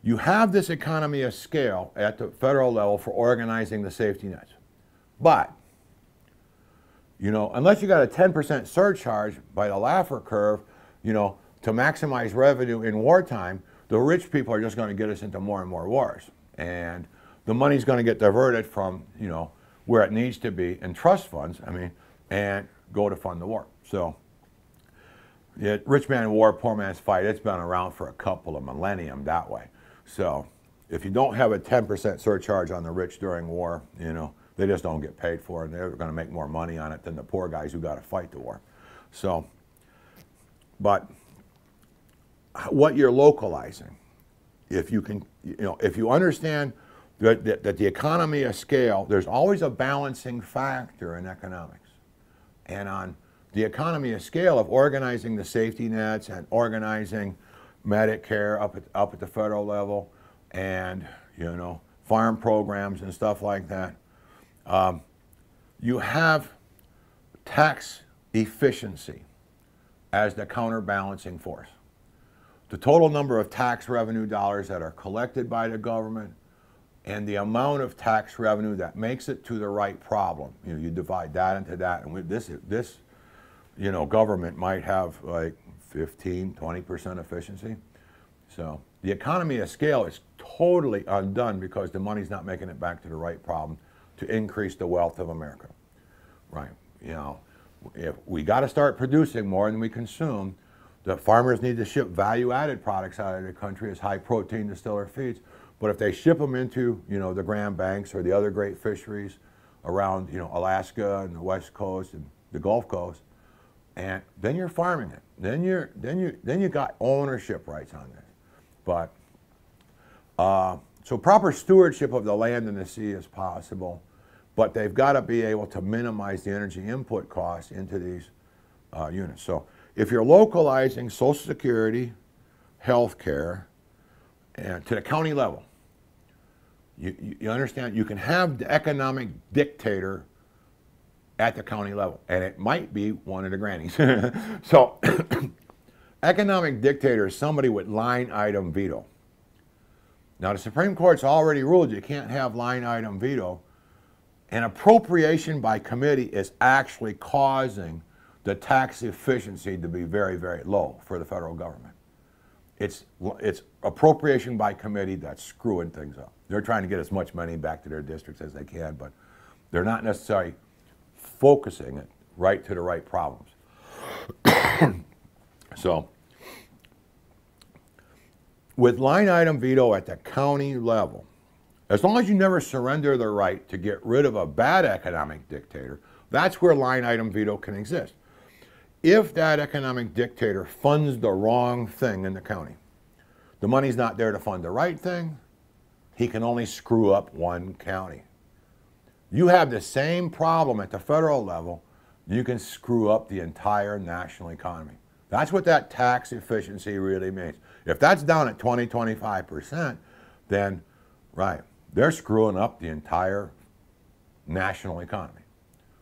You have this economy of scale at the federal level for organizing the safety nets. But, unless you got a 10% surcharge by the Laffer curve, to maximize revenue in wartime, the rich people are just going to get us into more and more wars. And the money's going to get diverted from, where it needs to be in trust funds, and go to fund the war. So, rich man war, poor man's fight, it's been around for a couple of millennia that way. So, if you don't have a 10% surcharge on the rich during war, they just don't get paid for it, and they're going to make more money on it than the poor guys who got to fight the war. So, but what you're localizing, if you can, if you understand that the economy of scale, there's always a balancing factor in economics. And on the economy of scale of organizing the safety nets and organizing Medicare up at the federal level, and farm programs and stuff like that, you have tax efficiency as the counterbalancing force. The total number of tax revenue dollars that are collected by the government and the amount of tax revenue that makes it to the right problem. You divide that into that, and this government might have like 15, 20% efficiency. So the economy of scale is totally undone because the money's not making it back to the right problem to increase the wealth of America, right? If we got to start producing more than we consume, the farmers need to ship value-added products out of the country as high-protein distiller feeds. But if they ship them into, the Grand Banks or the other great fisheries around, Alaska and the West Coast and the Gulf Coast, and then you're farming it. Then you got ownership rights on this. But so proper stewardship of the land and the sea is possible, but they've got to be able to minimize the energy input costs into these units. So if you're localizing Social Security, health care, and to the county level, you understand you can have the economic dictator at the county level, and it might be one of the grannies. So economic dictator is somebody with line item veto. Now the Supreme Court's already ruled you can't have line item veto, and appropriation by committee is actually causing the tax efficiency to be very, very low for the federal government. It's appropriation by committee that's screwing things up. They're trying to get as much money back to their districts as they can, but they're not necessarily focusing it right to the right problems. So, with line item veto at the county level, as long as you never surrender the right to get rid of a bad economic dictator, that's where line item veto can exist. If that economic dictator funds the wrong thing in the county, the money's not there to fund the right thing, he can only screw up one county. You have the same problem at the federal level, you can screw up the entire national economy. That's what that tax efficiency really means. If that's down at 20, 25%, then, right, they're screwing up the entire national economy.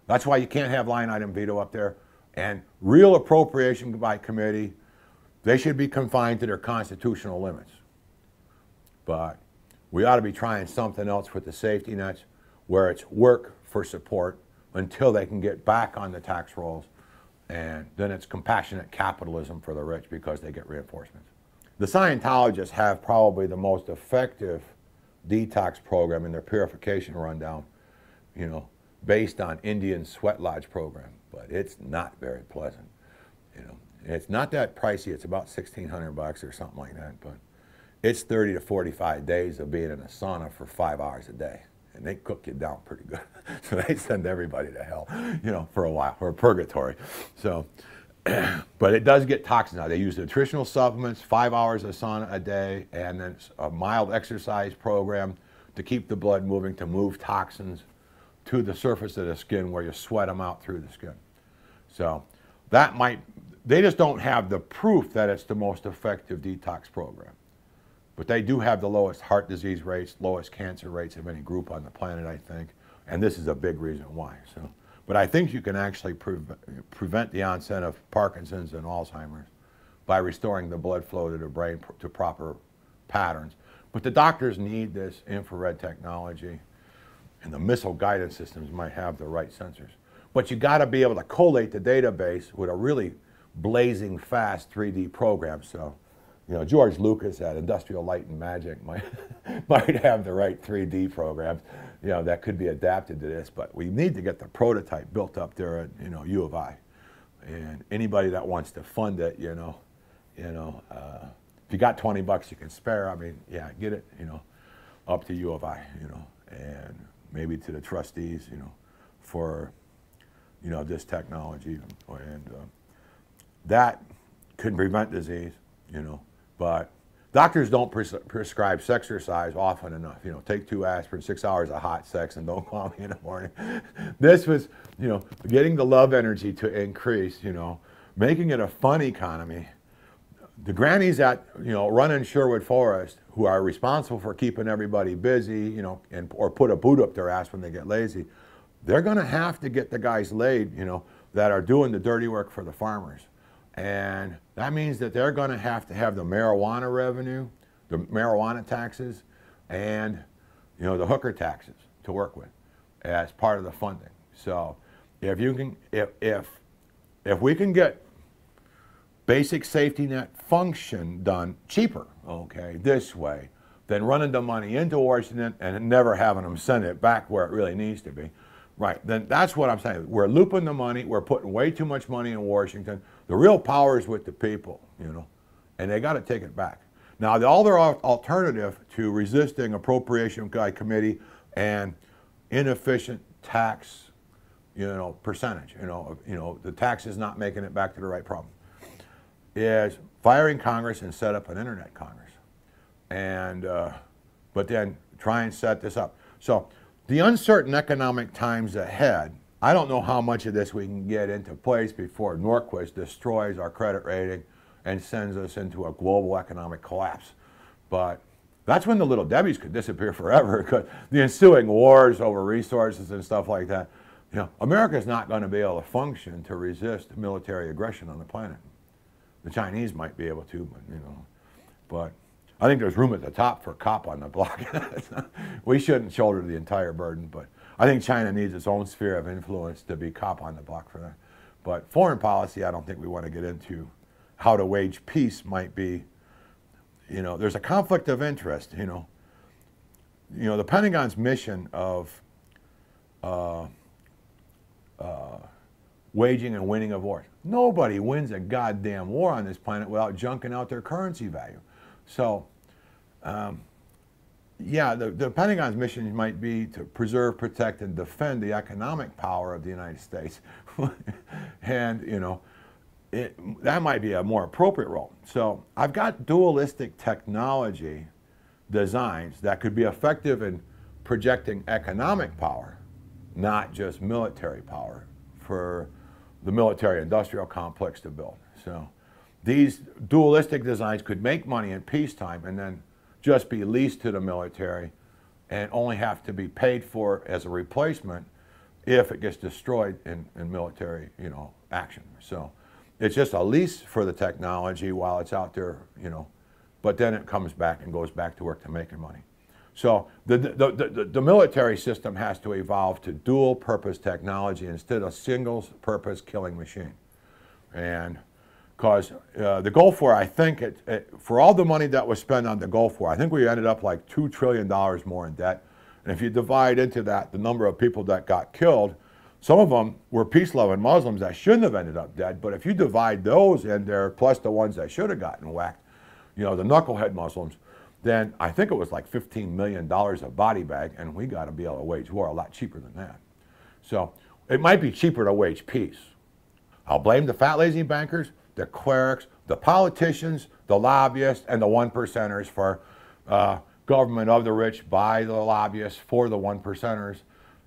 That's why you can't have line item veto up there. And real appropriation by committee, they should be confined to their constitutional limits. But we ought to be trying something else with the safety nets where it's work for support until they can get back on the tax rolls, and then it's compassionate capitalism for the rich because they get reinforcements. The Scientologists have probably the most effective detox program in their purification rundown, based on Indian sweat lodge program, but it's not very pleasant. It's not that pricey. It's about $1,600 or something like that, but it's 30 to 45 days of being in a sauna for 5 hours a day. And they cook you down pretty good. So they send everybody to hell, for a while, or purgatory. So, but it does get toxins out. They use nutritional supplements, 5 hours of sauna a day, and then a mild exercise program to keep the blood moving, to move toxins to the surface of the skin where you sweat them out through the skin. So that they just don't have the proof that it's the most effective detox program. But they do have the lowest heart disease rates, lowest cancer rates of any group on the planet, I think. And this is a big reason why. So, but I think you can actually prevent the onset of Parkinson's and Alzheimer's by restoring the blood flow to the brain to proper patterns. But the doctors need this infrared technology, and the missile guidance systems might have the right sensors. But you got to be able to collate the database with a really blazing fast 3D program. So, you know, George Lucas at Industrial Light and Magic might have the right 3D programs, you know, that could be adapted to this. But we need to get the prototype built up there at, you know, U of I. And anybody that wants to fund it, if you got 20 bucks you can spare, I mean, yeah, get it, you know, up to U of I, you know, and maybe to the trustees, you know, for, you know, this technology. And that can prevent disease, you know, but doctors don't prescribe sexercise often enough. You know, take 2 aspirin, 6 hours of hot sex, and don't call me in the morning. This was, you know, getting the love energy to increase, you know, making it a fun economy. The grannies at, you know, running Sherwood Forest, who are responsible for keeping everybody busy, you know, or put a boot up their ass when they get lazy, they're going to have to get the guys laid, you know, that are doing the dirty work for the farmers. And that means that they're going to have the marijuana revenue, the marijuana taxes, and, you know, the hooker taxes to work with as part of the funding. So if you can, if we can get basic safety net function done cheaper, okay, this way, than running the money into Washington and never having them send it back where it really needs to be. Right, then that's what I'm saying. We're looping the money, we're putting way too much money in Washington. The real power is with the people, you know, and they got to take it back. Now, the other alternative to resisting appropriation by committee and inefficient tax, you know, percentage, you know, the tax is not making it back to the right problem, is firing Congress and set up an internet Congress, and but then try and set this up. So the uncertain economic times ahead, I don't know how much of this we can get into place before Norquist destroys our credit rating and sends us into a global economic collapse. But that's when the little Debbies could disappear forever, because the ensuing wars over resources and stuff like that, you know, America's not going to be able to function to resist military aggression on the planet. The Chinese might be able to, but, you know, but I think there's room at the top for a cop on the block. We shouldn't shoulder the entire burden, but I think China needs its own sphere of influence to be cop on the block for that. But foreign policy, I don't think we want to get into. How to wage peace might be, you know, there's a conflict of interest, you know. You know, the Pentagon's mission of waging and winning of wars. Nobody wins a goddamn war on this planet without junking out their currency value. So, yeah, the Pentagon's mission might be to preserve, protect, and defend the economic power of the United States. And, you know, that might be a more appropriate role. So I've got dualistic technology designs that could be effective in projecting economic power, not just military power, for the military-industrial complex to build. So these dualistic designs could make money in peacetime and then just be leased to the military and only have to be paid for as a replacement if it gets destroyed in military, you know, action. So it's just a lease for the technology while it's out there, you know, but then it comes back and goes back to work to making money. So the military system has to evolve to dual-purpose technology instead of single-purpose killing machine. And because the Gulf War, I think, for all the money that was spent on the Gulf War, I think we ended up like $2 trillion more in debt. And if you divide into that the number of people that got killed, some of them were peace-loving Muslims that shouldn't have ended up dead. But if you divide those in there, plus the ones that should have gotten whacked, you know, the knucklehead Muslims, then I think it was like $15 million a body bag, and we got to be able to wage war a lot cheaper than that. So it might be cheaper to wage peace. I'll blame the fat, lazy bankers, the clerics, the politicians, the lobbyists, and the one-percenters for government of the rich by the lobbyists for the one-percenters,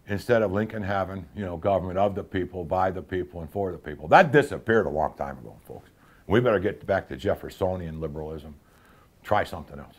instead of Lincoln having, you know, government of the people, by the people, and for the people. That disappeared a long time ago, folks. We better get back to Jeffersonian liberalism. Try something else.